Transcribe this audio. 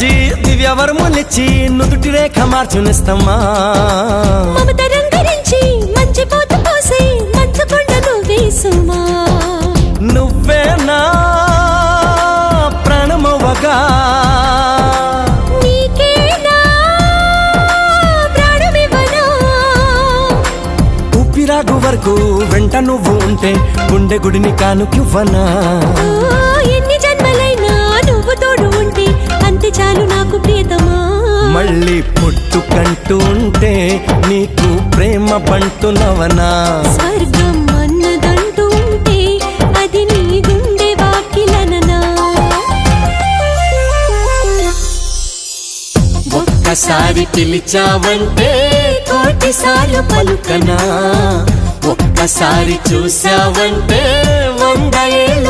వచ్చి దివ్యవరములిచ్చి నుదుటి రేఖ మార్చునిస్తమ్మా మమత రంగరించి మంచి పోత పోసి మంచు కొండ నువ్వేసుమా నువ్వే నా ప్రాణమవ్వగా నీకేనా ప్రాణమివ్వనా ఊపిరాగు వరకు వెంట నువ్వు ఉంటే గుండె గుడిని కానుకివ్వనా ఎన్ని జన్మలైనా నువ్వు తోడు ఉంటే అంతే చాలు నాకు ప్రియతమా మళ్ళీ పుట్టుకంటూ ఉంటే నీకు ప్రేమ పంటునవనా స్వర్గం అన్నదంటూ ఉంటే అది నీ గుండె వాకిలననా ఒక్కసారి పిలిచావంటే కోటిసార్లు పలుకనా ఒక్కసారి చూసావంటే 100 ఏళ్ళు